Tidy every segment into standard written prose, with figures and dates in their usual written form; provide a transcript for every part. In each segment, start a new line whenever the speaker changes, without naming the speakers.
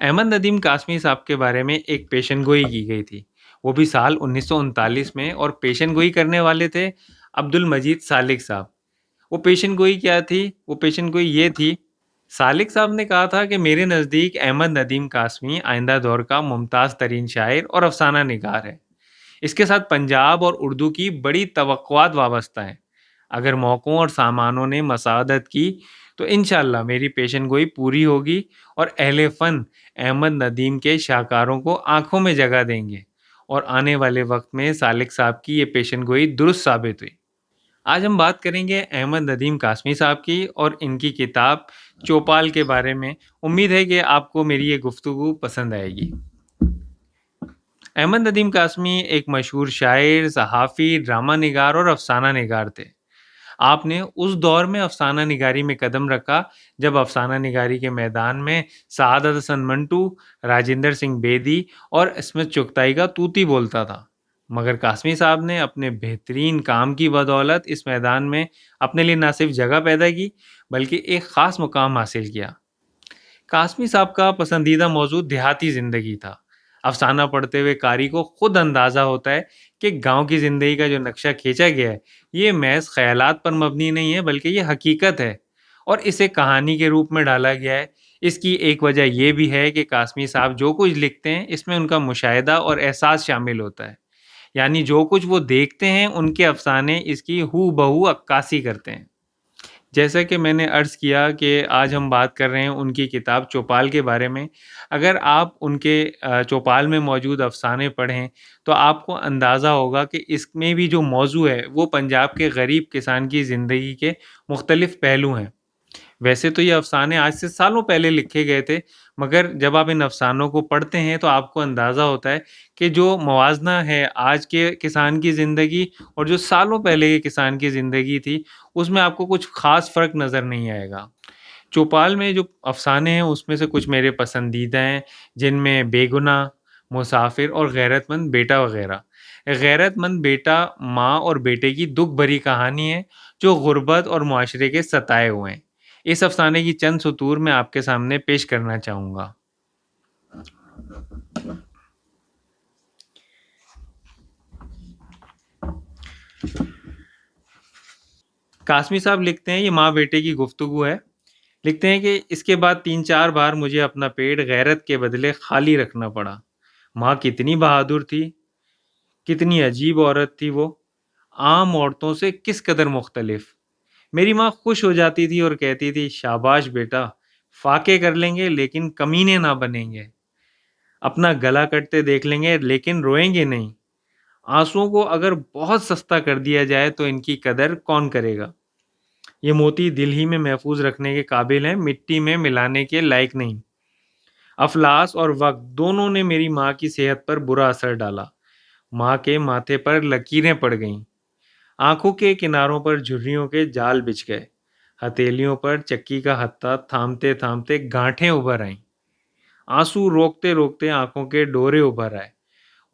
अहमद नदीम कासमी साहब के बारे में एक पेशन गोई की गई थी। वो भी साल 1939 में, और पेशन गोई करने वाले थे अब्दुल मजीद सालिक साहब। वो पेशन गोई क्या थी? वो पेशन गोई ये थी। सालिक साहब ने कहा था कि मेरे नज़दीक अहमद नदीम कासमी आइंदा दौर का मुमताज़ तरीन शायर और अफसाना निगार है। इसके साथ पंजाब और उर्दू की बड़ी तवक्कुआत वाबस्ता हैं। अगर मौक़ों और सामानों ने मसादत की तो इंशाअल्लाह मेरी पेशन गोई पूरी होगी, और अहले फ़न अहमद नदीम के शाहकारों को आंखों में जगह देंगे। और आने वाले वक्त में सालिक साहब की ये पेशन गोई दुरुस्त साबित हुई। आज हम बात करेंगे अहमद नदीम कासमी साहब की और इनकी किताब चौपाल के बारे में। उम्मीद है कि आपको मेरी ये गुफ्तगू पसंद आएगी। अहमद नदीम कासमी एक मशहूर शायर, सहाफ़ी, ड्रामा निगार और अफसाना निगार थे। आपने उस दौर में अफसाना निगारी में कदम रखा जब अफसाना निगारी के मैदान में सआदत हसन मंटू, राजेंद्र सिंह बेदी और स्मिथ चुगताई का तूती बोलता था। मगर कासमी साहब ने अपने बेहतरीन काम की बदौलत इस मैदान में अपने लिए न सिर्फ जगह पैदा की, बल्कि एक ख़ास मुकाम हासिल किया। कासमी साहब का पसंदीदा मौजू देहाती ज़िंदगी था। अफसाना पढ़ते हुए कारी को खुद अंदाज़ा होता है कि गांव की ज़िंदगी का जो नक्शा खींचा गया है, ये महज ख़यालात पर मबनी नहीं है, बल्कि ये हकीकत है और इसे कहानी के रूप में डाला गया है। इसकी एक वजह यह भी है कि कासमी साहब जो कुछ लिखते हैं, इसमें उनका मुशाहिदा और एहसास शामिल होता है। यानी जो कुछ वो देखते हैं, उनके अफसाने इसकी हू बहू अक्कासी करते हैं। जैसा कि मैंने अर्ज़ किया कि आज हम बात कर रहे हैं उनकी किताब चौपाल के बारे में। अगर आप उनके चौपाल में मौजूद अफ़साने पढ़ें, तो आपको अंदाज़ा होगा कि इसमें भी जो मौज़ू है, वो पंजाब के गरीब किसान की ज़िंदगी के मुख्तलिफ़ पहलू हैं। वैसे तो ये अफ़साने आज से सालों पहले लिखे गए थे, मगर जब आप इन अफ़सानों को पढ़ते हैं तो आपको अंदाज़ा होता है कि जो मवाज़ना है आज के किसान की ज़िंदगी और जो सालों पहले के किसान की ज़िंदगी थी, उसमें आपको कुछ ख़ास फ़र्क नज़र नहीं आएगा। चौपाल में जो अफ़साने हैं उसमें से कुछ मेरे पसंदीदा हैं, जिनमें बेगुनाह, मुसाफ़िर और गैरतमंद बेटा वग़ैरह। गैरतमंद बेटा माँ और बेटे की दुःख भरी कहानी है, जो गुर्बत और मुआशरे के सताए हुए हैं। इस अफ़साने की चंद सतूर मैं आपके सामने पेश करना चाहूँगा। कासमी साहब लिखते हैं, ये माँ बेटे की गुफ्तगू है। लिखते हैं कि इसके बाद 3-4 बार मुझे अपना पेट गैरत के बदले खाली रखना पड़ा। माँ कितनी बहादुर थी, कितनी अजीब औरत थी वो, आम औरतों से किस कदर मुख्तलिफ। मेरी माँ खुश हो जाती थी और कहती थी, शाबाश बेटा, फाके कर लेंगे लेकिन कमीने ना बनेंगे। अपना गला कटते देख लेंगे लेकिन रोएंगे नहीं। आंसुओं को अगर बहुत सस्ता कर दिया जाए तो इनकी कदर कौन करेगा। ये मोती दिल ही में महफूज रखने के काबिल हैं, मिट्टी में मिलाने के लायक नहीं। अफलास और वक्त दोनों ने मेरी माँ की सेहत पर बुरा असर डाला। माँ के माथे पर लकीरें पड़ गईं, आंखों के किनारों पर झुर्रियों के जाल बिछ गए, हथेलियों पर चक्की का हत्था थामते थामते गांठें उभर आईं। आंसू रोकते रोकते आंखों के डोरे उभर आए।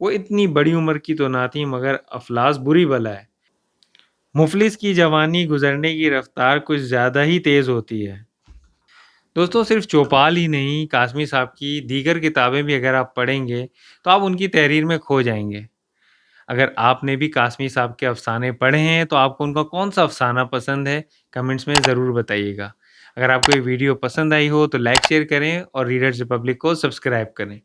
वो इतनी बड़ी उम्र की तो ना थी, मगर अफलास बुरी बला है। मुफलिस की जवानी गुजरने की रफ्तार कुछ ज़्यादा ही तेज़ होती है। दोस्तों, सिर्फ चौपाल ही नहीं, कासमी साहब की दीगर किताबें भी अगर आप पढ़ेंगे तो आप उनकी तहरीर में खो जाएंगे। अगर आपने भी कासमी साहब के अफसाने पढ़े हैं तो आपको उनका कौन सा अफसाना पसंद है, कमेंट्स में ज़रूर बताइएगा। अगर आपको ये वीडियो पसंद आई हो तो लाइक शेयर करें और रीडर्स रिपब्लिक को सब्सक्राइब करें।